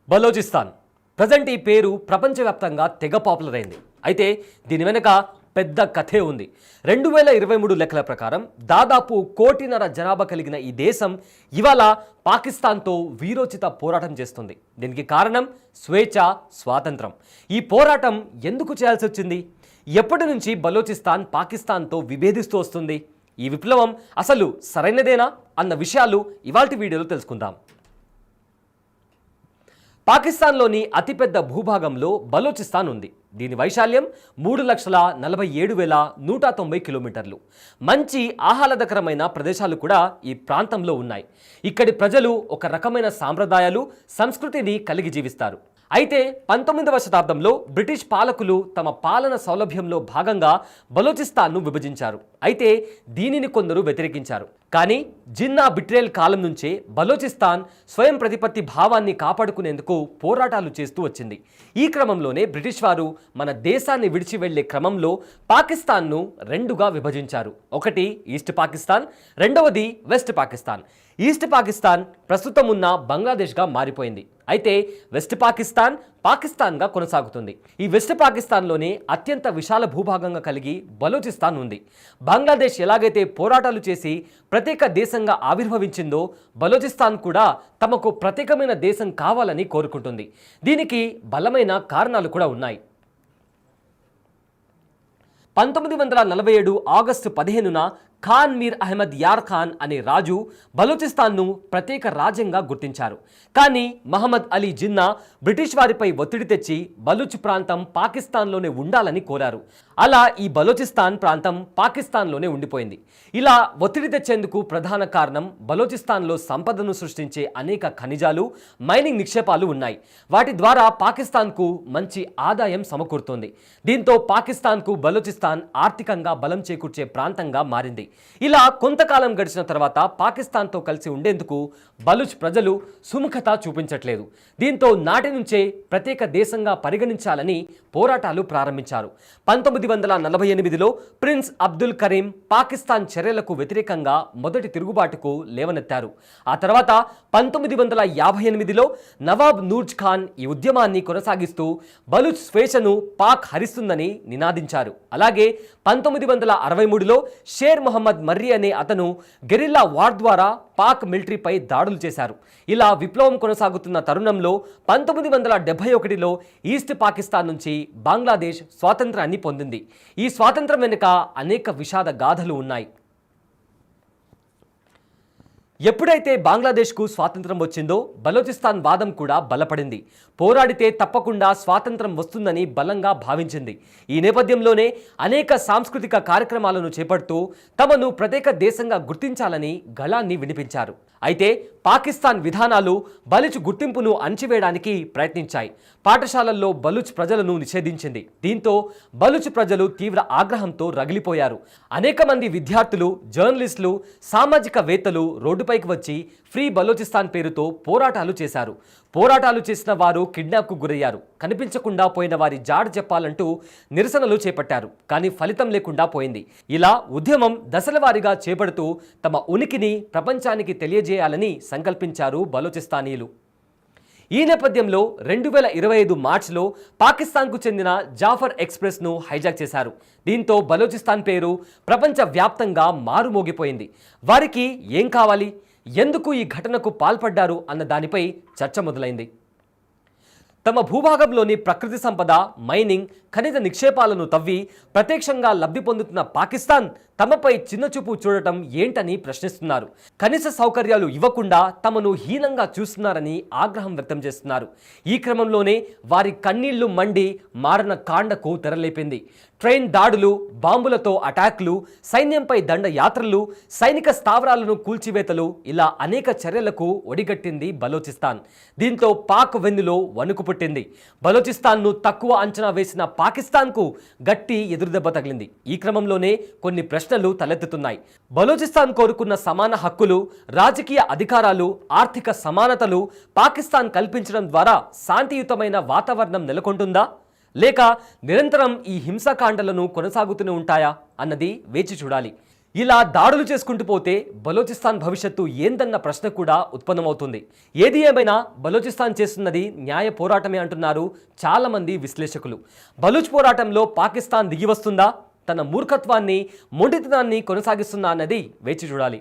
Balochistan present ఈ పేరు ప్రపంచవ్యాప్తంగా తెగ పాపులర్ అయింది. అయితే దీని వెనుక పెద్ద కథే ఉంది. 2023 లెక్కల ప్రకారం దాదాపు 1.5 కోటి జనాభా కలిగిన ఈ దేశం ఇవాళ పాకిస్తాన్తో వీరోచిత పోరాటం చేస్తుంది. దీనికి కారణం స్వేచ్ఛ, స్వాతంత్రం. ఈ పోరాటం ఎందుకు చేయాల్సి వచ్చింది? ఎప్పటి నుంచి బలోచిస్తాన్ పాకిస్తాన్తో విభేదిస్తూ వస్తుంది? ఈ విప్లవం అసలు సరైనదేనా అన్న విషయాలు ఇవాల్టి వీడియోలో తెలుసుకుందాం. పాకిస్తాన్లోని అతిపెద్ద భూభాగంలో బలోచిస్తాన్ ఉంది. దీని వైశాల్యం 3,47,190 కిలోమీటర్లు. మంచి ఆహ్లాదకరమైన ప్రదేశాలు కూడా ఈ ప్రాంతంలో ఉన్నాయి. ఇక్కడి ప్రజలు ఒక రకమైన సాంప్రదాయాలు, సంస్కృతిని కలిగి జీవిస్తారు. అయితే 19వ శతాబ్దంలో బ్రిటిష్ పాలకులు తమ పాలన సౌలభ్యంలో భాగంగా బలోచిస్తాన్ను విభజించారు. అయితే దీనిని కొందరు వ్యతిరేకించారు. కానీ జిన్నా బిట్రేల్ కాలం నుంచే బలోచిస్తాన్ స్వయం ప్రతిపత్తి భావాన్ని కాపాడుకునేందుకు పోరాటాలు చేస్తూ వచ్చింది. ఈ క్రమంలోనే బ్రిటిష్ వారు మన దేశాన్ని విడిచి వెళ్లే క్రమంలో పాకిస్తాన్ను రెండుగా విభజించారు. ఒకటి ఈస్ట్ పాకిస్తాన్, రెండవది వెస్ట్ పాకిస్తాన్. ఈస్ట్ పాకిస్తాన్ ప్రస్తుతం ఉన్న బంగ్లాదేశ్గా మారిపోయింది. అయితే వెస్ట్ పాకిస్తాన్ పాకిస్తాన్గా కొనసాగుతుంది. ఈ వెస్ట్ పాకిస్తాన్లోనే అత్యంత విశాల భూభాగంగా కలిగి బలోచిస్తాన్ ఉంది. బంగ్లాదేశ్ ఎలాగైతే పోరాటాలు చేసి ప్రత్యేక దేశంగా ఆవిర్భవించిందో బలోచిస్తాన్ కూడా తమకు ప్రత్యేకమైన దేశం కావాలని కోరుకుంటుంది. దీనికి బలమైన కారణాలు కూడా ఉన్నాయి. 1947 ఆగస్టు 15న ఖాన్ మీర్ అహ్మద్ యార్ ఖాన్ అనే రాజు బలోచిస్తాన్ను ప్రత్యేక రాజ్యంగా గుర్తించారు. కానీ మహమ్మద్ అలీ జిన్నా బ్రిటిష్ వారిపై ఒత్తిడి తెచ్చి బలూచ్ ప్రాంతం పాకిస్తాన్లోనే ఉండాలని కోరారు. అలా ఈ బలోచిస్తాన్ ప్రాంతం పాకిస్తాన్లోనే ఉండిపోయింది. ఇలా ఒత్తిడి తెచ్చేందుకు ప్రధాన కారణం బలోచిస్తాన్లో సంపదను సృష్టించే అనేక ఖనిజాలు, మైనింగ్ నిక్షేపాలు ఉన్నాయి. వాటి ద్వారా పాకిస్తాన్కు మంచి ఆదాయం సమకూరుతోంది. దీంతో పాకిస్తాన్కు బలోచిస్తాన్ ఆర్థికంగా బలం చేకూర్చే ప్రాంతంగా మారింది. ఇలా కొంతకాలం గడిచిన తర్వాత పాకిస్తాన్తో కలిసి ఉండేందుకు బలూచ్ ప్రజలు సుముఖత చూపించట్లేదు. దీంతో నాటి నుంచే ప్రత్యేక దేశంగా పరిగణించాలని పోరాటాలు ప్రారంభించారు. 1948లో ప్రిన్స్ అబ్దుల్ కరీం పాకిస్తాన్ చర్యలకు వ్యతిరేకంగా మొదటి తిరుగుబాటుకు లేవనెత్తారు. ఆ తర్వాత 1958లో నవాబ్ నూర్జ్ ఖాన్ ఈ ఉద్యమాన్ని కొనసాగిస్తూ బలూచ్ స్వేచ్ఛను పాక్ హరిస్తుందని నినాదించారు. అలాగే 1963లో షేర్ మొహమ్మద్ మర్రి అనే అతను గెరిల్లా వార్ ద్వారా పాక్ మిలిటరీపై దాడులు చేశారు. ఇలా విప్లవం కొనసాగుతున్న తరుణంలో 1971లో ఈస్ట్ పాకిస్తాన్ నుంచి బంగ్లాదేశ్ స్వాతంత్రాన్ని పొందింది. ఈ స్వాతంత్రం వెనుక అనేక విషాద గాథలు ఉన్నాయి. ఎప్పుడైతే బంగ్లాదేశ్కు స్వాతంత్రం వచ్చిందో బలోచిస్తాన్ వాదం కూడా బలపడింది. పోరాడితే తప్పకుండా స్వాతంత్రం వస్తుందని బలంగా భావించింది. ఈ నేపథ్యంలోనే అనేక సాంస్కృతిక కార్యక్రమాలను చేపడుతూ తమను ప్రత్యేక దేశంగా గుర్తించాలని గళాన్ని వినిపించారు. అయితే పాకిస్తాన్ విధానాలు బలూచ్ గుర్తింపును అణచివేయడానికి ప్రయత్నించాయి. పాఠశాలల్లో బలూచ్ ప్రజలను నిషేధించింది. దీంతో బలూచ్ ప్రజలు తీవ్ర ఆగ్రహంతో రగిలిపోయారు. అనేక మంది విద్యార్థులు, జర్నలిస్టులు, సామాజికవేత్తలు రోడ్డుపైకి వచ్చి ఫ్రీ బలోచిస్తాన్ పేరుతో పోరాటాలు చేశారు. పోరాటాలు చేసిన వారు కిడ్నాప్కు గురయ్యారు. కనిపించకుండా పోయిన వారి జాడ చెప్పాలంటూ నిరసనలు చేపట్టారు. కానీ ఫలితం లేకుండా పోయింది. ఇలా ఉద్యమం దశలవారీగా చేపడుతూ తమ ఉనికిని ప్రపంచానికి తెలియజేయాలని సంకల్పించారు బలోచిస్తానీయులు. ఈ నేపథ్యంలో 2025 మార్చిలో పాకిస్తాన్కు చెందిన జాఫర్ ఎక్స్ప్రెస్ను హైజాక్ చేశారు. దీంతో బలోచిస్తాన్ పేరు ప్రపంచ వ్యాప్తంగా మారుమోగిపోయింది. వారికి ఏం కావాలి, ఎందుకు ఈ ఘటనకు పాల్పడ్డారు అన్న దానిపై చర్చ మొదలైంది. తమ భూభాగంలోని ప్రకృతి సంపద, మైనింగ్, ఖనిజ నిక్షేపాలను తవ్వి ప్రత్యక్షంగా లబ్ధి పొందుతున్న పాకిస్తాన్ తమపై చిన్నచూపు చూడటం ఏంటని ప్రశ్నిస్తున్నారు. కనీస సౌకర్యాలు ఇవ్వకుండా తమను హీనంగా చూస్తున్నారని ఆగ్రహం వ్యక్తం చేస్తున్నారు. ఈ క్రమంలోనే వారి కన్నీళ్లు మండి మారణ కాండకు తెరలేపింది. ట్రైన్ దాడులు, బాంబులతో అటాక్లు, సైన్యంపై దండయాత్రలు, సైనిక స్థావరాలను కూల్చివేతలు, ఇలా అనేక చర్యలకు ఒడిగట్టింది బలోచిస్తాన్. దీంతో పాక్ వెన్నులో వణుకు పుట్టింది. బలోచిస్తాన్ను తక్కువ అంచనా వేసిన పాకిస్తాన్కు గట్టి ఎదురుదెబ్బ తగిలింది. ఈ క్రమంలోనే కొన్ని ప్రశ్నలు తలెత్తుతున్నాయి. బలోచిస్తాన్ కోరుకున్న సమాన హక్కులు, రాజకీయ అధికారాలు, ఆర్థిక సమానతలు పాకిస్తాన్ కల్పించడం ద్వారా శాంతియుతమైన వాతావరణం నెలకొంటుందా, లేక నిరంతరం ఈ హింసాకాండలను కొనసాగుతూనే ఉంటాయా అన్నది వేచి చూడాలి. ఇలా దాడులు చేసుకుంటూ పోతే బలోచిస్తాన్ భవిష్యత్తు ఏందన్న ప్రశ్న కూడా ఉత్పన్నమవుతుంది. ఏది ఏమైనా బలోచిస్తాన్ చేస్తున్నది న్యాయ పోరాటమే అంటున్నారు చాలామంది విశ్లేషకులు. బలూచ్ పోరాటంలో పాకిస్తాన్ దిగి వస్తుందా, తన మూర్ఖత్వాన్ని మొండితనాన్ని కొనసాగిస్తుందా అన్నది వేచి చూడాలి.